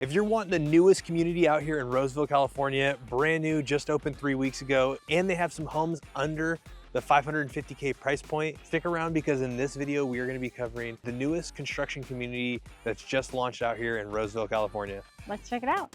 If you're wanting the newest community out here in Roseville, California, brand new, just opened 3 weeks ago, and they have some homes under the $550K price point, stick around because in this video, we are gonna be covering the newest construction community that's just launched out here in Roseville, California. Let's check it out.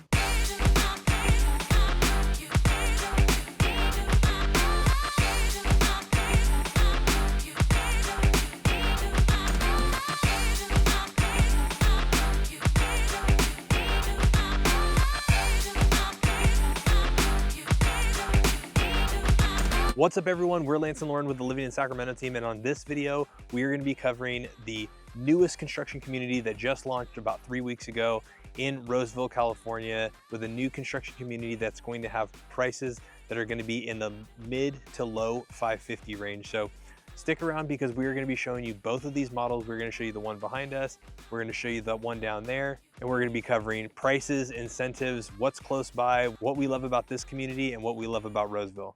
What's up everyone, we're Lance and Lauren with the Living in Sacramento team, and on this video, we are gonna be covering the newest construction community that just launched about 3 weeks ago in Roseville, California, with a new construction community that's going to have prices that are gonna be in the mid to low 550 range. So stick around because we are gonna be showing you both of these models. We're gonna show you the one behind us, we're gonna show you the one down there, and we're gonna be covering prices, incentives, what's close by, what we love about this community, and what we love about Roseville.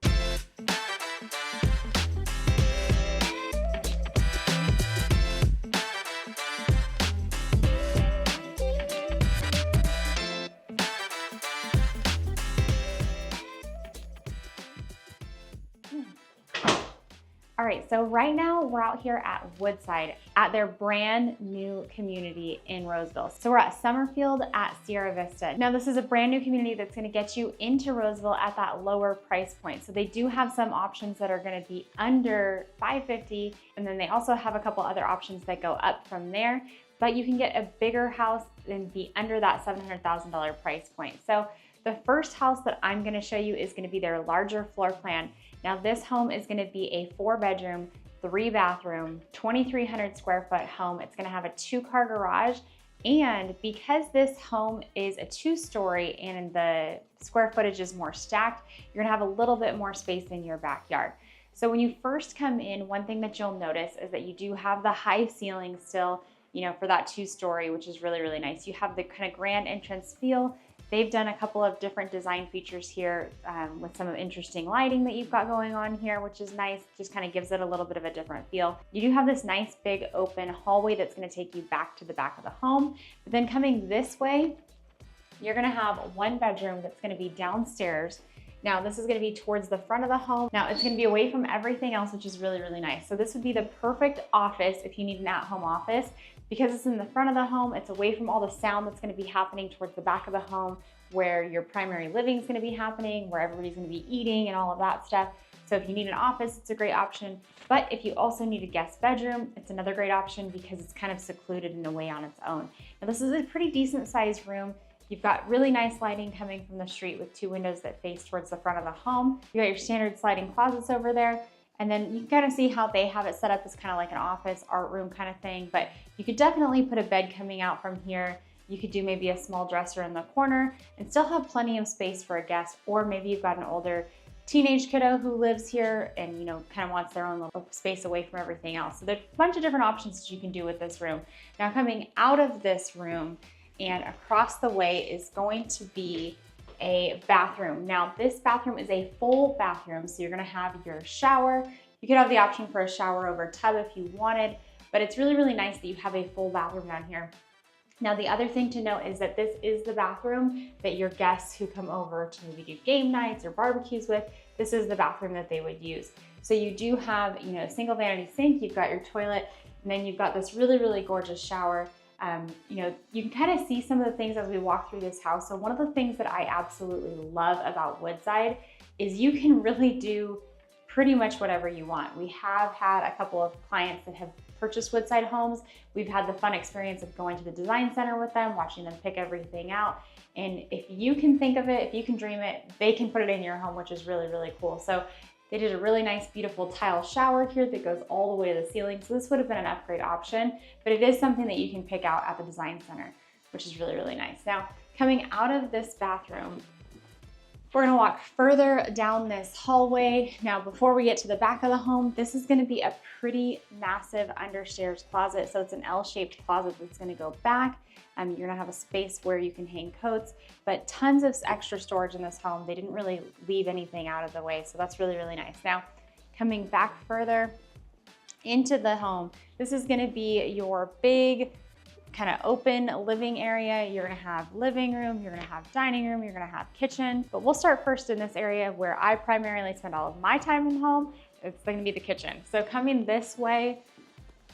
All right, so right now we're out here at Woodside at their brand new community in Roseville. So we're at Summerfield at Sierra Vista. Now this is a brand new community that's gonna get you into Roseville at that lower price point. So they do have some options that are gonna be under $550, and then they also have a couple other options that go up from there, but you can get a bigger house and be under that $700,000 price point. So the first house that I'm gonna show you is gonna be their larger floor plan. Now this home is gonna be a 4-bedroom, 3-bathroom, 2,300 square foot home. It's gonna have a 2-car garage. And because this home is a 2-story and the square footage is more stacked, you're gonna have a little bit more space in your backyard. So when you first come in, one thing that you'll notice is that you do have the high ceiling still, you know, for that 2-story, which is really, really nice. You have the kind of grand entrance feel. They've done a couple of different design features here with some interesting lighting that you've got going on here, which is nice. Just kind of gives it a little bit of a different feel. You do have this nice big open hallway that's gonna take you back to the back of the home. But then coming this way, you're gonna have 1 bedroom that's gonna be downstairs. Now this is gonna be towards the front of the home. Now it's gonna be away from everything else, which is really, really nice. So this would be the perfect office if you need an at-home office. Because it's in the front of the home, it's away from all the sound that's gonna be happening towards the back of the home, where your primary living is gonna be happening, where everybody's gonna be eating and all of that stuff. So if you need an office, it's a great option. But if you also need a guest bedroom, it's another great option because it's kind of secluded in a way on its own. Now this is a pretty decent sized room. You've got really nice lighting coming from the street with 2 windows that face towards the front of the home. You got your standard sliding closets over there. And then you can kind of see how they have it set up as kind of like an office, art room kind of thing. But you could definitely put a bed coming out from here. You could do maybe a small dresser in the corner and still have plenty of space for a guest. Or maybe you've got an older teenage kiddo who lives here and, you know, kind of wants their own little space away from everything else. So there's a bunch of different options that you can do with this room. Now coming out of this room and across the way is going to be a bathroom. Now this bathroom is a full bathroom, so you're gonna have your shower. You could have the option for a shower over tub if you wanted, but it's really, really nice that you have a full bathroom down here. Now the other thing to note is that this is the bathroom that your guests who come over to maybe do game nights or barbecues with, this is the bathroom that they would use. So you do have, you know, a single vanity sink, you've got your toilet, and then you've got this really, really gorgeous shower. You know, you can kind of see some of the things as we walk through this house. So one of the things that I absolutely love about Woodside is you can really do pretty much whatever you want. We have had a couple of clients that have purchased Woodside Homes. We've had the fun experience of going to the design center with them, watching them pick everything out. And if you can think of it, if you can dream it, they can put it in your home, which is really, really cool. So they did a really nice, beautiful tile shower here that goes all the way to the ceiling. So this would have been an upgrade option, but it is something that you can pick out at the design center, which is really, really nice. Now, coming out of this bathroom, we're gonna walk further down this hallway. Now, before we get to the back of the home, this is gonna be a pretty massive understairs closet. So it's an L-shaped closet that's gonna go back. You're gonna have a space where you can hang coats, but tons of extra storage in this home. They didn't really leave anything out of the way, so that's really, really nice. Now, coming back further into the home, this is gonna be your big kind of open living area. You're gonna have living room, you're gonna have dining room, you're gonna have kitchen. But we'll start first in this area where I primarily spend all of my time in home. It's gonna be the kitchen. So coming this way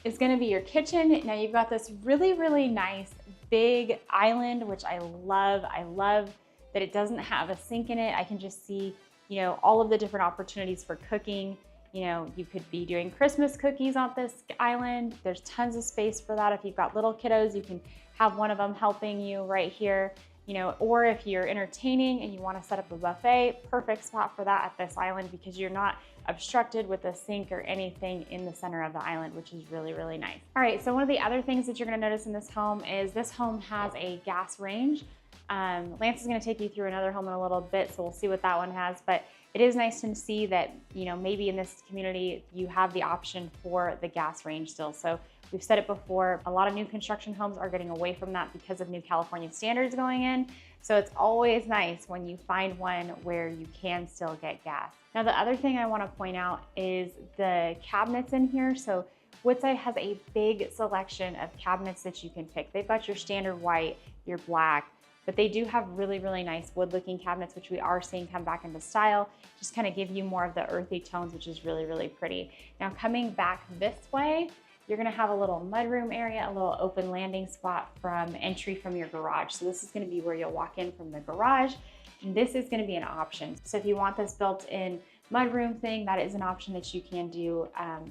is gonna be your kitchen. Now you've got this really, really nice big island, which I love. I love that it doesn't have a sink in it. I can just see, you know, all of the different opportunities for cooking. You know, you could be doing Christmas cookies on this island. There's tons of space for that. If you've got little kiddos, you can have one of them helping you right here, you know, or if you're entertaining and you want to set up a buffet, perfect spot for that at this island because you're not obstructed with a sink or anything in the center of the island, which is really, really nice. All right, so one of the other things that you're gonna notice in this home is this home has a gas range. Lance is gonna take you through another home in a little bit, so we'll see what that one has, but it is nice to see that, you know, maybe in this community, you have the option for the gas range still. So we've said it before, a lot of new construction homes are getting away from that because of new California standards going in. So it's always nice when you find one where you can still get gas. Now, the other thing I wanna point out is the cabinets in here. So Woodside has a big selection of cabinets that you can pick. They've got your standard white, your black, but they do have really, really nice wood looking cabinets, which we are seeing come back into style, just kind of give you more of the earthy tones, which is really, really pretty. Now coming back this way, you're gonna have a little mudroom area, a little open landing spot from entry from your garage. So this is gonna be where you'll walk in from the garage, and this is gonna be an option. So if you want this built-in mudroom thing, that is an option that you can do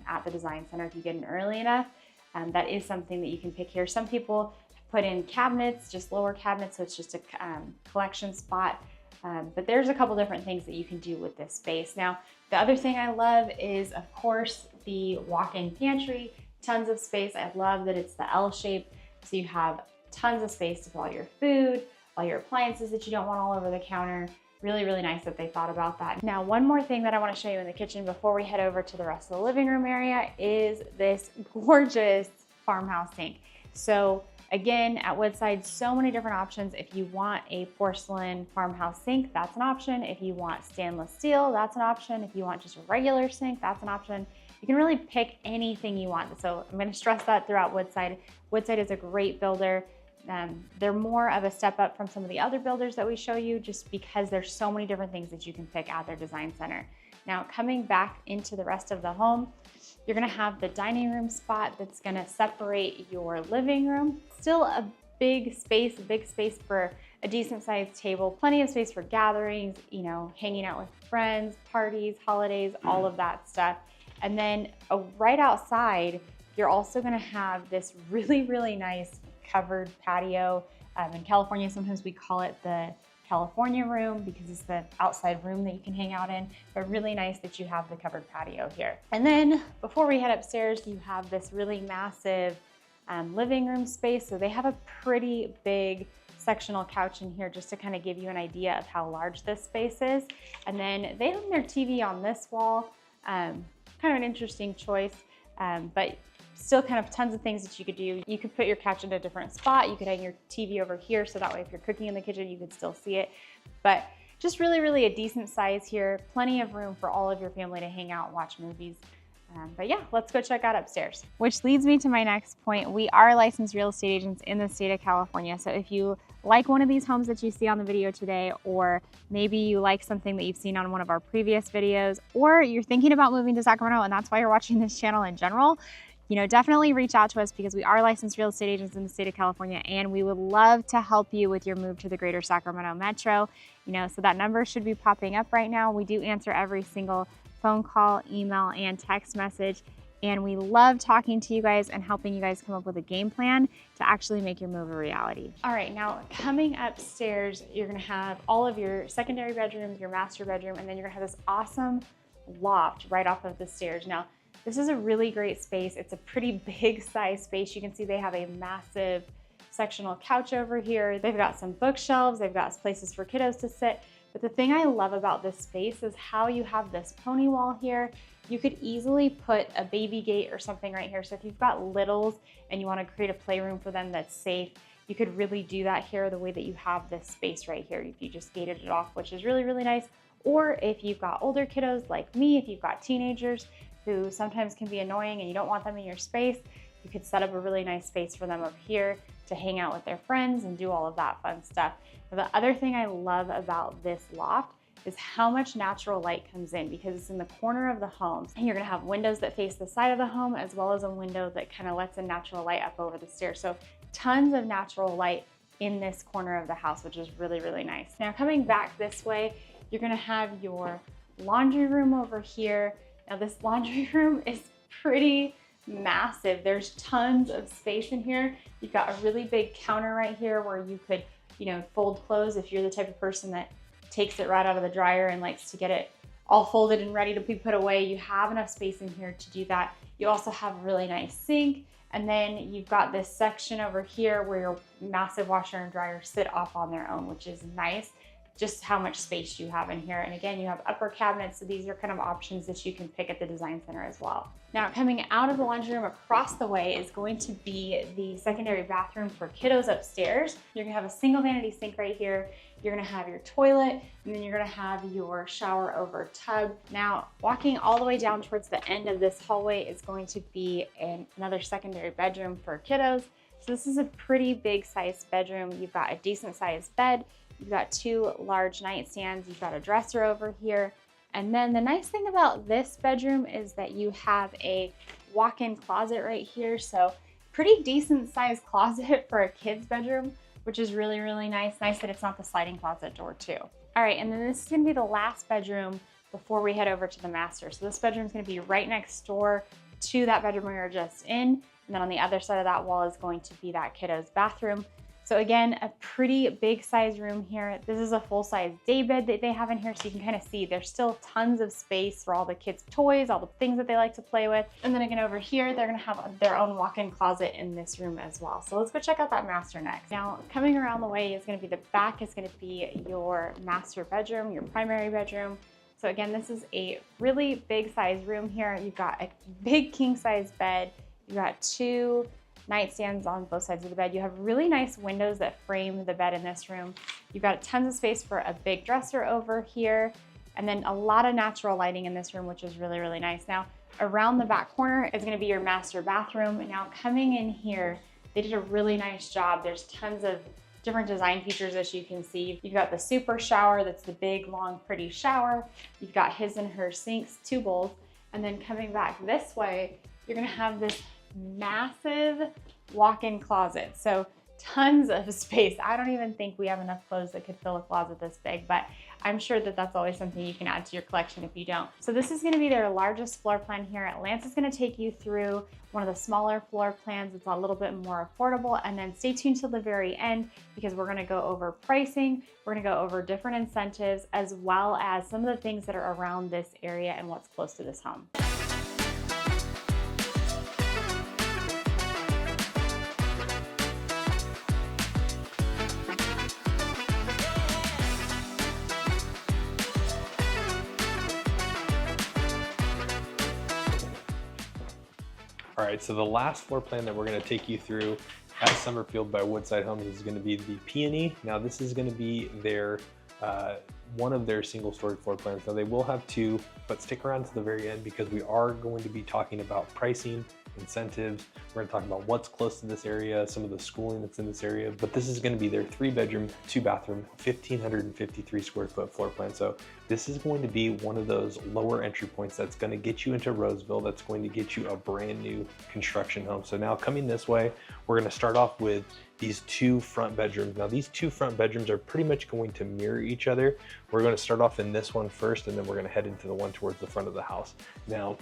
at the design center if you get in early enough. That is something that you can pick here. Some people put in cabinets, just lower cabinets, so it's just a collection spot. But there's a couple different things that you can do with this space. Now, the other thing I love is, of course, the walk-in pantry, tons of space. I love that it's the L shape, so you have tons of space to put all your food, all your appliances that you don't want all over the counter. Really, really nice that they thought about that. Now, one more thing that I want to show you in the kitchen before we head over to the rest of the living room area is this gorgeous farmhouse sink. So again, at Woodside, so many different options. If you want a porcelain farmhouse sink, that's an option. If you want stainless steel, that's an option. If you want just a regular sink, that's an option. You can really pick anything you want. So I'm going to stress that throughout Woodside. Woodside is a great builder. They're more of a step up from some of the other builders that we show you just because there's so many different things that you can pick at their design center. Now, coming back into the rest of the home, you're gonna have the dining room spot that's gonna separate your living room. Still a big space for a decent sized table, plenty of space for gatherings, you know, hanging out with friends, parties, holidays, all of that stuff. And then right outside, you're also gonna have this really, really nice covered patio. In California, sometimes we call it the California room because it's the outside room that you can hang out in, but really nice that you have the covered patio here. And then before we head upstairs, you have this really massive living room space. So they have a pretty big sectional couch in here just to kind of give you an idea of how large this space is. And then they hung their TV on this wall, kind of an interesting choice, but still kind of tons of things that you could do. You could put your couch in a different spot. You could hang your TV over here, so that way if you're cooking in the kitchen, you could still see it. But just really, really a decent size here. Plenty of room for all of your family to hang out and watch movies. But yeah, let's go check out upstairs. Which leads me to my next point. We are licensed real estate agents in the state of California. So if you like one of these homes that you see on the video today, or maybe you like something that you've seen on one of our previous videos, or you're thinking about moving to Sacramento and that's why you're watching this channel in general, you know, definitely reach out to us because we are licensed real estate agents in the state of California, and we would love to help you with your move to the greater Sacramento metro. You know, so that number should be popping up right now. We do answer every single phone call, email, and text message, and we love talking to you guys and helping you guys come up with a game plan to actually make your move a reality. All right, now coming upstairs, you're gonna have all of your secondary bedrooms, your master bedroom, and then you're gonna have this awesome loft right off of the stairs. Now, this is a really great space. It's a pretty big size space. You can see they have a massive sectional couch over here. They've got some bookshelves. They've got places for kiddos to sit. But the thing I love about this space is how you have this pony wall here. You could easily put a baby gate or something right here. So if you've got littles and you want to create a playroom for them that's safe, you could really do that here the way that you have this space right here. If you just gated it off, which is really, really nice. Or if you've got older kiddos like me, if you've got teenagers who sometimes can be annoying and you don't want them in your space, You could set up a really nice space for them up here to hang out with their friends and do all of that fun stuff. Now, the other thing I love about this loft is how much natural light comes in, because it's in the corner of the home. And you're gonna have windows that face the side of the home, as well as a window that kind of lets in natural light up over the stairs. So tons of natural light in this corner of the house, which is really, really nice. Now coming back this way, you're gonna have your laundry room over here. Now this laundry room is pretty massive. There's tons of space in here. You've got a really big counter right here where you could, fold clothes if you're the type of person that takes it right out of the dryer and likes to get it all folded and ready to be put away. You have enough space in here to do that. You also have a really nice sink. And then you've got this section over here where your massive washer and dryer sit off on their own, which is nice. Just how much space you have in here. And again, you have upper cabinets. So these are kind of options that you can pick at the design center as well. Now coming out of the laundry room across the way is going to be the secondary bathroom for kiddos upstairs. You're gonna have a single vanity sink right here. You're gonna have your toilet, and then you're gonna have your shower over tub. Now, walking all the way down towards the end of this hallway is going to be another secondary bedroom for kiddos. So this is a pretty big sized bedroom. You've got a decent sized bed. You've got 2 large nightstands. You've got a dresser over here. And then the nice thing about this bedroom is that you have a walk-in closet right here. So pretty decent sized closet for a kid's bedroom, which is really, really nice. Nice that it's not the sliding closet door too. All right, and then this is gonna be the last bedroom before we head over to the master. So this bedroom is gonna be right next door to that bedroom we were just in. And then on the other side of that wall is going to be that kiddo's bathroom. So again, a pretty big size room here. This is a full-size day bed that they have in here, so you can kind of see there's still tons of space for all the kids' toys, all the things that they like to play with. And then again over here, they're gonna have their own walk-in closet in this room as well. So let's go check out that master next. Now, coming around the way is gonna be the back is gonna be your master bedroom, your primary bedroom. So again, this is a really big size room here. You've got a big king-size bed. You've got 2 nightstands on both sides of the bed. You have really nice windows that frame the bed in this room. You've got tons of space for a big dresser over here, and then a lot of natural lighting in this room, which is really, really nice. Now, around the back corner is gonna be your master bathroom. Now, coming in here, they did a really nice job. There's tons of different design features as you can see. You've got the super shower, that's the big, long, pretty shower. You've got his and her sinks, 2 bowls. And then coming back this way, you're gonna have this massive walk-in closet. So tons of space. I don't even think we have enough clothes that could fill a closet this big, but I'm sure that that's always something you can add to your collection if you don't. So this is gonna be their largest floor plan here. Lance is gonna take you through one of the smaller floor plans. It's a little bit more affordable, and then stay tuned till the very end because we're gonna go over pricing, we're gonna go over different incentives, as well as some of the things that are around this area and what's close to this home. All right, so the last floor plan that we're gonna take you through at Summerfield by Woodside Homes is gonna be the Peony. Now this is gonna be their one of their single-story floor plans. Now they will have 2, but stick around to the very end because we are going to be talking about pricing, incentives. We're gonna talk about what's close to this area, some of the schooling that's in this area, but this is gonna be their 3-bedroom, 2-bathroom, 1,553 square foot floor plan. So this is going to be one of those lower entry points that's gonna get you into Roseville, that's going to get you a brand new construction home. So now coming this way, we're gonna start off with these 2 front bedrooms. Now these 2 front bedrooms are pretty much going to mirror each other. We're gonna start off in this one first, and then we're gonna head into the one towards the front of the house. Now,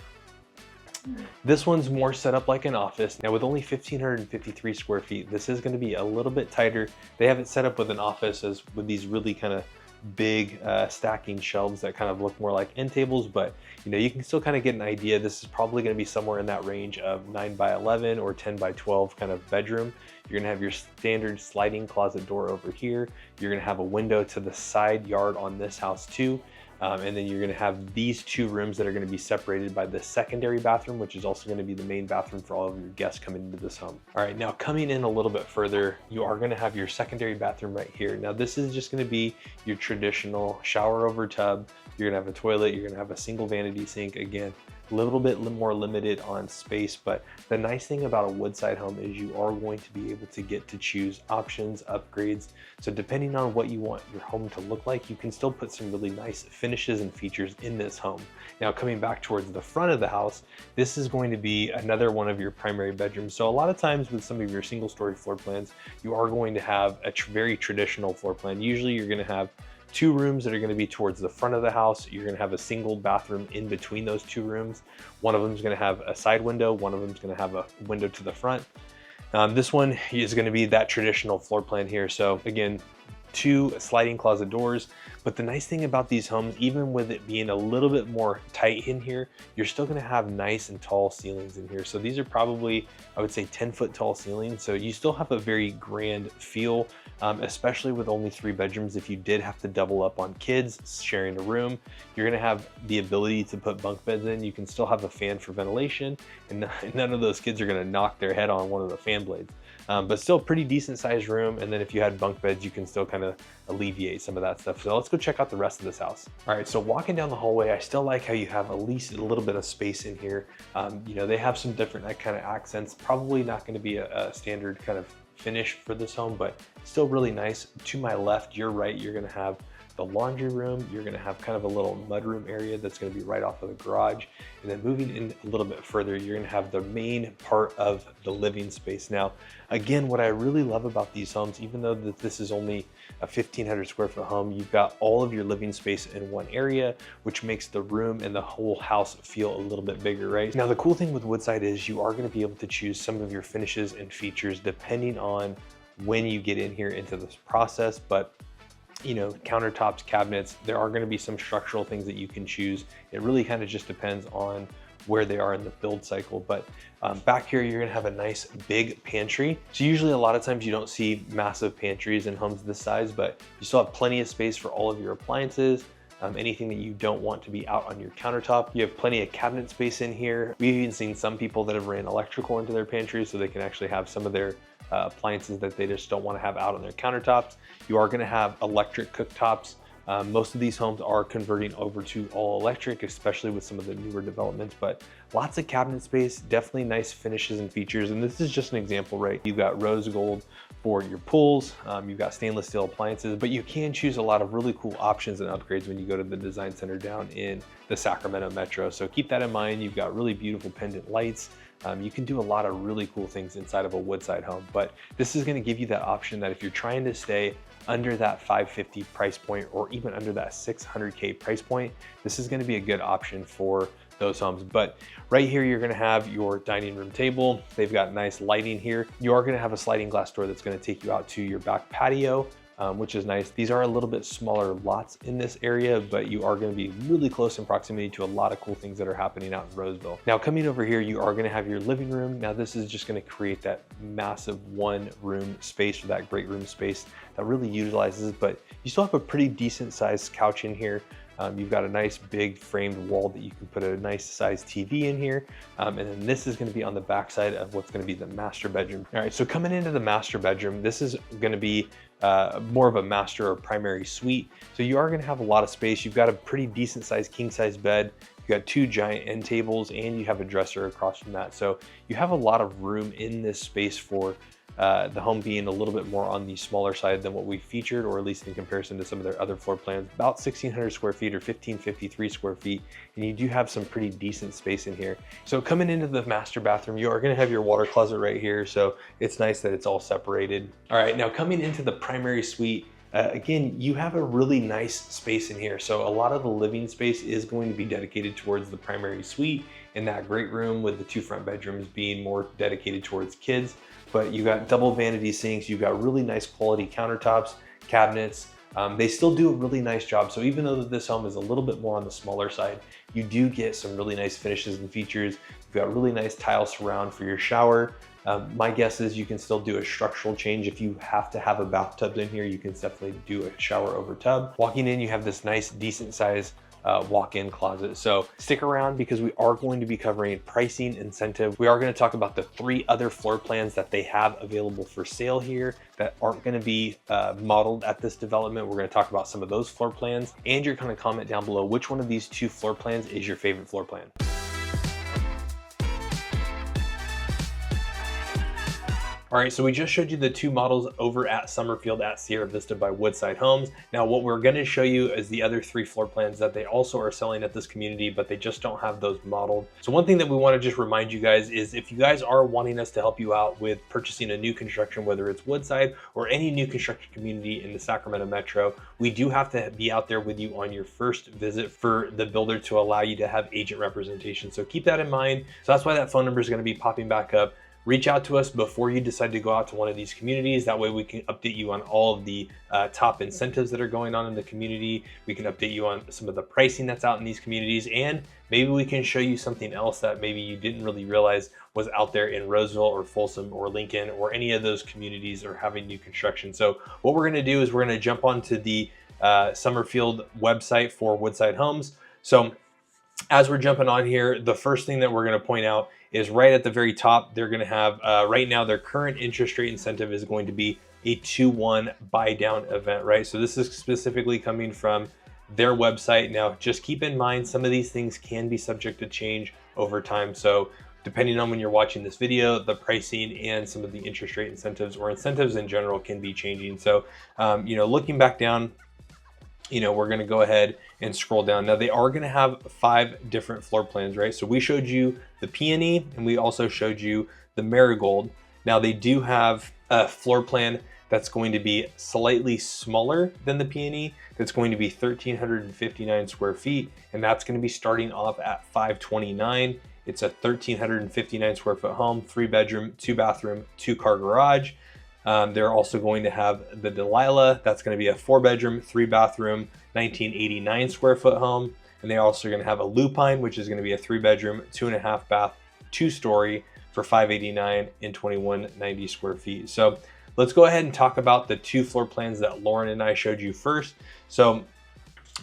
this one's more set up like an office. Now with only 1,553 square feet, this is gonna be a little bit tighter. They have it set up with an office as with these really kind of big stacking shelves that kind of look more like end tables, but you can still kind of get an idea. This is probably going to be somewhere in that range of 9 by 11 or 10 by 12 kind of bedroom. You're going to have your standard sliding closet door over here. You're going to have a window to the side yard on this house too. And then you're gonna have these 2 rooms that are gonna be separated by the secondary bathroom, which is also gonna be the main bathroom for all of your guests coming into this home. All right, now coming in a little bit further, you are gonna have your secondary bathroom right here. Now this is just gonna be your traditional shower over tub. You're gonna have a toilet, you're gonna have a single vanity sink. Again, little bit more limited on space, but the nice thing about a Woodside home is you are going to be able to get to choose options, upgrades. So depending on what you want your home to look like, you can still put some really nice finishes and features in this home. Now, coming back towards the front of the house, this is going to be another one of your primary bedrooms. So a lot of times with some of your single story floor plans, you are going to have a very traditional floor plan. Usually you're going to have 2 rooms that are going to be towards the front of the house. You're going to have a single bathroom in between those 2 rooms. One of them is going to have a side window. One of them is going to have a window to the front. This one is going to be that traditional floor plan here. So again, 2 sliding closet doors. But the nice thing about these homes, even with it being a little bit more tight in here, you're still going to have nice and tall ceilings in here. So these are probably, I would say, 10-foot tall ceilings. So you still have a very grand feel, especially with only 3 bedrooms. If you did have to double up on kids sharing a room, you're going to have the ability to put bunk beds in. You can still have a fan for ventilation, and none of those kids are going to knock their head on one of the fan blades. But still pretty decent sized room. And then if you had bunk beds, you can still kind of alleviate some of that stuff. So let's go check out the rest of this house. All right, so walking down the hallway, I still like how you have at least a little bit of space in here. You know, they have some different kind of accents. Probably not going to be a standard kind of finish for this home, but still really nice. To my left, your right, you're going to have the laundry room. You're going to have kind of a little mudroom area that's going to be right off of the garage. And then moving in a little bit further, you're going to have the main part of the living space. Now, again, what I really love about these homes, even though this is only a 1,500 square foot home, you've got all of your living space in one area, which makes the room and the whole house feel a little bit bigger, right? Now, the cool thing with Woodside is you are going to be able to choose some of your finishes and features depending on when you get in here into this process. But you know, countertops, cabinets, there are going to be some structural things that you can choose. It really kind of just depends on where they are in the build cycle. But back here, you're going to have a nice big pantry. So usually a lot of times you don't see massive pantries in homes this size, but you still have plenty of space for all of your appliances. Anything that you don't want to be out on your countertop. You have plenty of cabinet space in here. We've even seen some people that have ran electrical into their pantry so they can actually have some of their appliances that they just don't want to have out on their countertops. You are going to have electric cooktops. Most of these homes are converting over to all electric, especially with some of the newer developments, but lots of cabinet space, definitely nice finishes and features. And this is just an example, right? You've got rose gold for your pools, you've got stainless steel appliances, but you can choose a lot of really cool options and upgrades when you go to the design center down in the Sacramento metro. So keep that in mind. You've got really beautiful pendant lights. You can do a lot of really cool things inside of a Woodside home, but this is going to give you that option that if you're trying to stay under that 550 price point or even under that 600K price point, this is going to be a good option for those homes. But right here, you're going to have your dining room table. They've got nice lighting here. You are going to have a sliding glass door that's going to take you out to your back patio, which is nice. These are a little bit smaller lots in this area, but you are going to be really close in proximity to a lot of cool things that are happening out in Roseville. Now, coming over here, you are going to have your living room. Now, this is just going to create that massive 1-room space, or that great room space that really utilizes, but you still have a pretty decent sized couch in here. You've got a nice big framed wall that you can put a nice sized TV in here. And then this is going to be on the backside of what's going to be the master bedroom. All right, so coming into the master bedroom, this is going to be more of a master or primary suite. So you are going to have a lot of space. You've got a pretty decent sized king size bed. You've got 2 giant end tables, and you have a dresser across from that. So you have a lot of room in this space for the home being a little bit more on the smaller side than what we featured, or at least in comparison to some of their other floor plans. About 1,600 square feet or 1,553 square feet, and you do have some pretty decent space in here. So coming into the master bathroom, you are going to have your water closet right here, so it's nice that it's all separated. All right, now coming into the primary suite, again, you have a really nice space in here. So a lot of the living space is going to be dedicated towards the primary suite, and that great room with the 2 front bedrooms being more dedicated towards kids. But you got double vanity sinks, you've got really nice quality countertops, cabinets. They still do a really nice job. So even though this home is a little bit more on the smaller side, you do get some really nice finishes and features. You've got really nice tile surround for your shower. My guess is you can still do a structural change. If you have to have a bathtub in here, you can definitely do a shower over tub. Walking in, you have this nice, decent size walk-in closet. So stick around because we are going to be covering pricing, incentive. We are going to talk about the 3 other floor plans that they have available for sale here that aren't going to be modeled at this development. We're going to talk about some of those floor plans, and you're going to comment down below which one of these 2 floor plans is your favorite floor plan. All right, so we just showed you the two models over at Summerfield at Sierra Vista by Woodside Homes. Now what we're gonna show you is the other three floor plans that they also are selling at this community, but they just don't have those modeled. So one thing that we wanna just remind you guys is if you guys are wanting us to help you out with purchasing a new construction, whether it's Woodside or any new construction community in the Sacramento Metro, we do have to be out there with you on your first visit for the builder to allow you to have agent representation. So keep that in mind. So that's why that phone number is gonna be popping back up. Reach out to us before you decide to go out to one of these communities. That way we can update you on all of the top incentives that are going on in the community. We can update you on some of the pricing that's out in these communities, and maybe we can show you something else that maybe you didn't really realize was out there in Roseville or Folsom or Lincoln or any of those communities are having new construction. So what we're gonna do is we're gonna jump onto the Summerfield website for Woodside Homes. So as we're jumping on here, the first thing that we're going to point out is right at the very top, they're going to have, right now, their current interest rate incentive is going to be a 2-1 buy down event, right? So this is specifically coming from their website. Now, just keep in mind, some of these things can be subject to change over time. So depending on when you're watching this video, the pricing and some of the interest rate incentives or incentives in general can be changing. So, looking back down, we're going to go ahead and scroll down. Now they are going to have 5 different floor plans, right? So we showed you the Peony and we also showed you the Marigold. Now they do have a floor plan that's going to be slightly smaller than the Peony. That's going to be 1,359 square feet. And that's going to be starting off at 529. It's a 1,359 square foot home, 3-bedroom, 2-bathroom, 2-car garage. They're also going to have the Delilah. That's going to be a 4-bedroom, 3-bathroom, 1989 square foot home. And they're also going to have a Lupine, which is going to be a 3-bedroom, 2.5 bath, 2-story for 589 and 2190 square feet. So let's go ahead and talk about the 2 floor plans that Lauren and I showed you first. So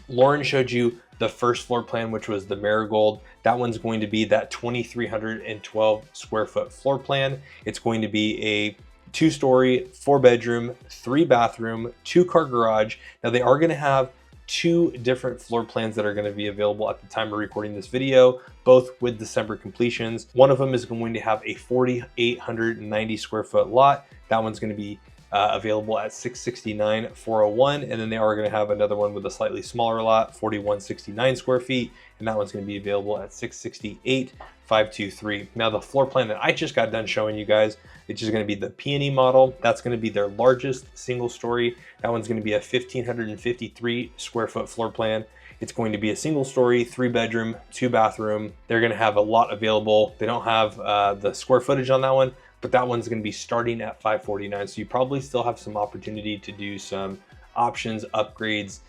Lauren showed you the first floor plan, which was the Marigold. That one's going to be that 2,312 square foot floor plan. It's going to be a 2-story, 4-bedroom, 3-bathroom, 2-car garage. Now they are going to have 2 different floor plans that are going to be available at the time of recording this video, both with December completions. One of them is going to have a 4,890 square foot lot. That one's going to be available at 669,401, and then they are going to have another one with a slightly smaller lot, 4,169 square feet, and that one's going to be available at 668,523. Now the floor plan that I just got done showing you guys, it's just going to be the Peony model. That's going to be their largest single story. That one's going to be a 1,553 square foot floor plan. It's going to be a single story, 3-bedroom, 2-bathroom. They're going to have a lot available. They don't have the square footage on that one, but that one's going to be starting at 549. So you probably still have some opportunity to do some options, upgrades,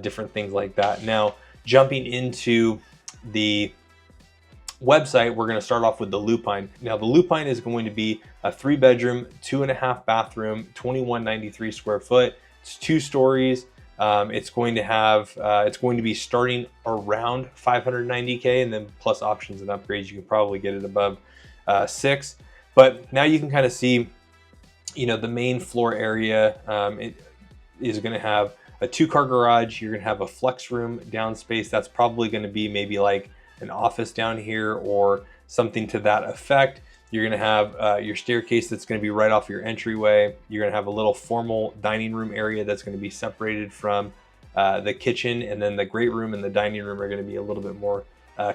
different things like that. Now, jumping into the website, we're going to start off with the Lupine. Now the Lupine is going to be a 3-bedroom, 2.5 bathroom, 2193 square foot. It's 2 stories. It's going to be starting around 590K, and then plus options and upgrades, you can probably get it above 6. But now you can kind of see, the main floor area. It is going to have a 2-car garage. You're going to have a flex room downspace. That's probably going to be maybe like an office down here or something to that effect. You're going to have your staircase that's going to be right off your entryway. You're going to have a little formal dining room area that's going to be separated from the kitchen, and then the great room and the dining room are going to be a little bit more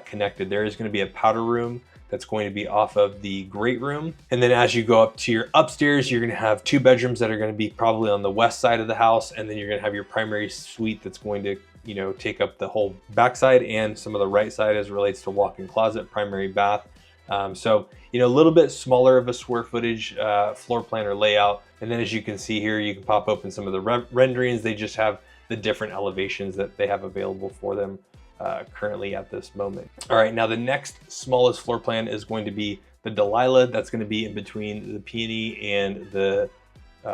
connected. There is going to be a powder room that's going to be off of the great room. And then as you go up to your upstairs, you're going to have 2 bedrooms that are going to be probably on the west side of the house. And then you're going to have your primary suite that's going to take up the whole backside and some of the right side as it relates to walk-in closet, primary bath. So, a little bit smaller of a square footage floor plan or layout. And then as you can see here, you can pop open some of the renderings. They just have the different elevations that they have available for them currently at this moment. All right, now the next smallest floor plan is going to be the Delilah. That's going to be in between the Peony and the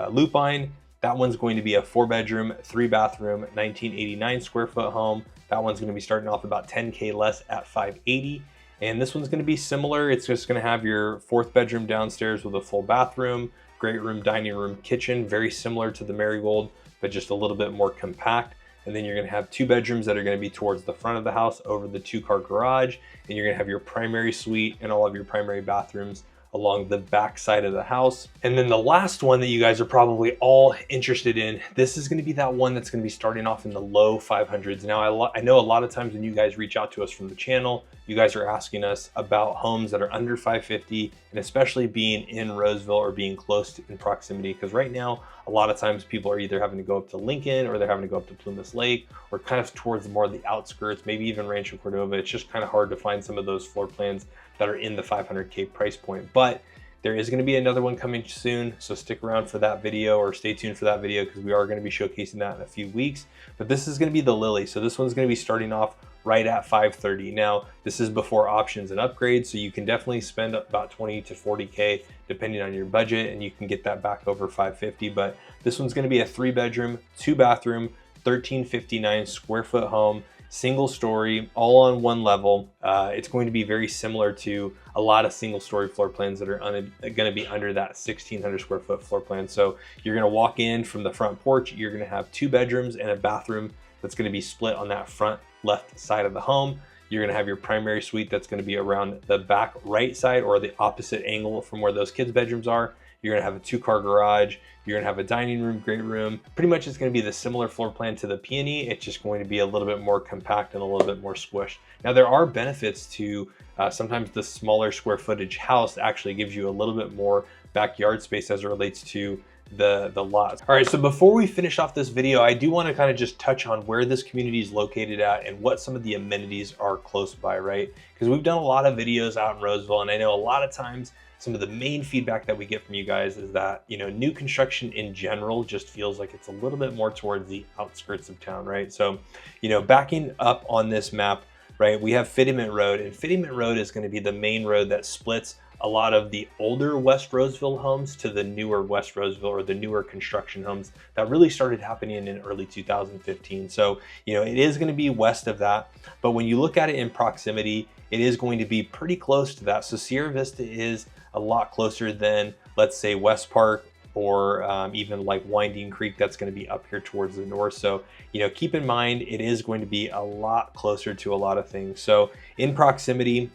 Lupine. That one's going to be a 4-bedroom, 3-bathroom, 1989 square foot home. That one's going to be starting off about 10K less at 580. And this one's going to be similar. It's just going to have your 4th bedroom downstairs with a full bathroom, great room, dining room, kitchen, very similar to the Marigold, but just a little bit more compact. And then you're going to have 2 bedrooms that are going to be towards the front of the house over the 2-car garage. And you're going to have your primary suite and all of your primary bathrooms along the back side of the house. And then the last one that you guys are probably all interested in, this is going to be that one that's going to be starting off in the low 500s. Now, I know a lot of times when you guys reach out to us from the channel, you guys are asking us about homes that are under 550, and especially being in Roseville or being close in proximity, because right now, a lot of times people are either having to go up to Lincoln or they're having to go up to Plumas Lake or kind of towards more of the outskirts, maybe even Rancho Cordova. It's just kind of hard to find some of those floor plans that are in the 500K price point. But there is going to be another one coming soon, so stick around for that video, or stay tuned for that video, because we are going to be showcasing that in a few weeks. But this is going to be the Lily. So this one's going to be starting off right at 530. Now, this is before options and upgrades, so you can definitely spend about 20 to 40K depending on your budget, and you can get that back over 550. But this one's going to be a 3-bedroom, 2-bathroom, 1359 square foot home, single story, all on one level. It's going to be very similar to a lot of single story floor plans that are going to be under that 1600 square foot floor plan. So you're going to walk in from the front porch, you're going to have 2 bedrooms and a bathroom that's going to be split on that front left side of the home. You're going to have your primary suite that's going to be around the back right side, or the opposite angle from where those kids' bedrooms are. You're going to have a 2-car garage. You're going to have a dining room, great room. Pretty much it's going to be the similar floor plan to the Peony. It's just going to be a little bit more compact and a little bit more squished. Now, there are benefits to sometimes the smaller square footage house actually gives you a little bit more backyard space as it relates to the lots. All right, so before we finish off this video, I do want to kind of just touch on where this community is located at and what some of the amenities are close by, right? Because we've done a lot of videos out in Roseville, and I know a lot of times some of the main feedback that we get from you guys is that, you know, new construction in general just feels like it's a little bit more towards the outskirts of town, right? So, you know, backing up on this map, right, we have Fittyment Road, and Fittyment Road is going to be the main road that splits a lot of the older West Roseville homes to the newer West Roseville, or the newer construction homes that really started happening in early 2015. So, you know, it is going to be west of that, but when you look at it in proximity, it is going to be pretty close to that. So Sierra Vista is a lot closer than, let's say, West Park, or even like Winding Creek, that's going to be up here towards the north. So, you know, keep in mind, it is going to be a lot closer to a lot of things. So in proximity,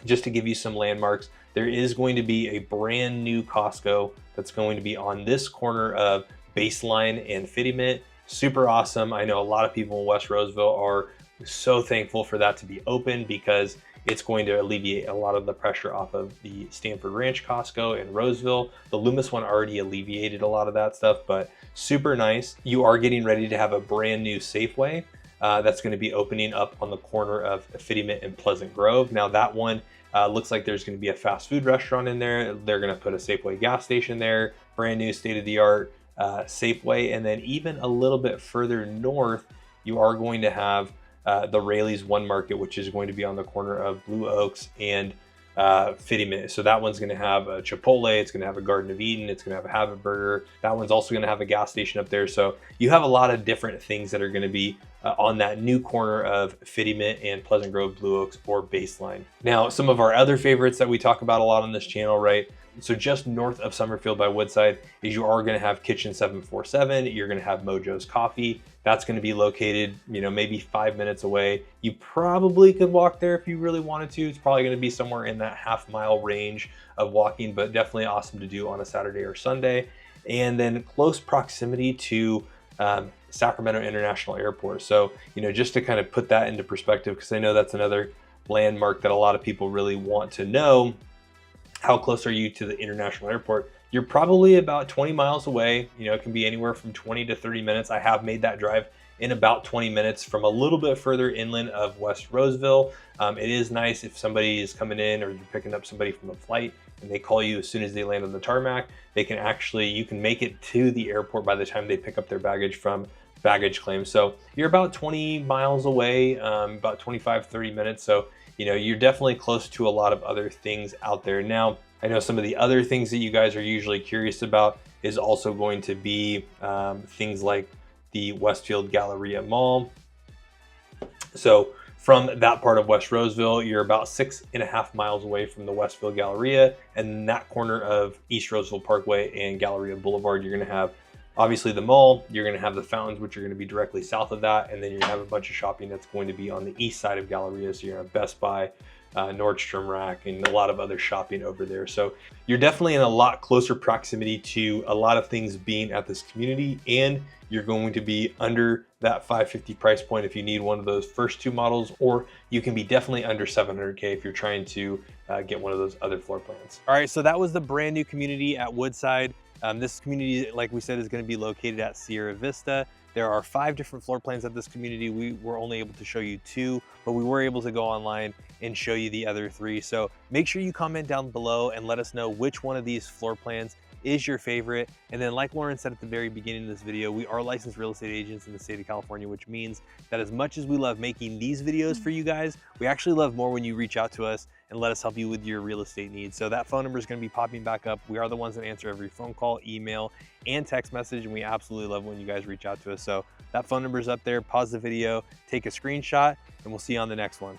just to give you some landmarks, there is going to be a brand new Costco that's going to be on this corner of Baseline and Fittyment. Super awesome. I know a lot of people in West Roseville are so thankful for that to be open, because it's going to alleviate a lot of the pressure off of the Stanford Ranch Costco in Roseville. The Loomis one already alleviated a lot of that stuff, but super nice. You are getting ready to have a brand new Safeway that's going to be opening up on the corner of Fittyment and Pleasant Grove. Now that one looks like there's going to be a fast food restaurant in there. They're going to put a Safeway gas station there, brand new state-of-the-art Safeway. And then even a little bit further north, you are going to have the Rayleigh's One Market, which is going to be on the corner of Blue Oaks and Fittyment. So that one's going to have a Chipotle, it's going to have a Garden of Eden, it's going to have a Habit Burger. That one's also going to have a gas station up there. So you have a lot of different things that are going to be on that new corner of Fittyment and Pleasant Grove, Blue Oaks, or Baseline. Now, some of our other favorites that we talk about a lot on this channel, right? So just north of Summerfield by Woodside is you are going to have Kitchen 747. You're going to have Mojo's Coffee. That's going to be located, you know, maybe 5 minutes away. You probably could walk there if you really wanted to. It's probably going to be somewhere in that half-mile range of walking, but definitely awesome to do on a Saturday or Sunday. And then close proximity to Sacramento International Airport. So, you know, just to kind of put that into perspective, because I know that's another landmark that a lot of people really want to know. How close are you to the international airport? You're probably about 20 miles away. You know, it can be anywhere from 20 to 30 minutes. I have made that drive in about 20 minutes from a little bit further inland of West Roseville. It is nice if somebody is coming in, or you're picking up somebody from a flight and they call you as soon as they land on the tarmac, they can actually, you can make it to the airport by the time they pick up their baggage from baggage claim. So you're about 20 miles away, about 25, 30 minutes. So, you know, you're definitely close to a lot of other things out there. Now, I know some of the other things that you guys are usually curious about is also going to be things like the Westfield Galleria Mall. So from that part of West Roseville, you're about 6.5 miles away from the Westfield Galleria, and that corner of East Roseville Parkway and Galleria Boulevard, you're going to have obviously the mall, you're going to have the fountains, which are going to be directly south of that, and then you're going to have a bunch of shopping that's going to be on the east side of Galleria. So you're going to have Best Buy, Nordstrom Rack and a lot of other shopping over there. So you're definitely in a lot closer proximity to a lot of things being at this community, and you're going to be under that $550 price point if you need one of those first two models, or you can be definitely under $700K if you're trying to get one of those other floor plans. All right, so that was the brand new community at Woodside. This community, like we said, is going to be located at Sierra Vista. There are 5 different floor plans at this community. We were only able to show you 2, but we were able to go online and show you the other 3. So make sure you comment down below and let us know which one of these floor plans is your favorite. And then, like Lauren said at the very beginning of this video, we are licensed real estate agents in the state of California, which means that as much as we love making these videos for you guys, we actually love more when you reach out to us and let us help you with your real estate needs. So that phone number is going to be popping back up. We are the ones that answer every phone call, email, and text message, and we absolutely love when you guys reach out to us. So that phone number is up there. Pause the video, take a screenshot, and we'll see you on the next one.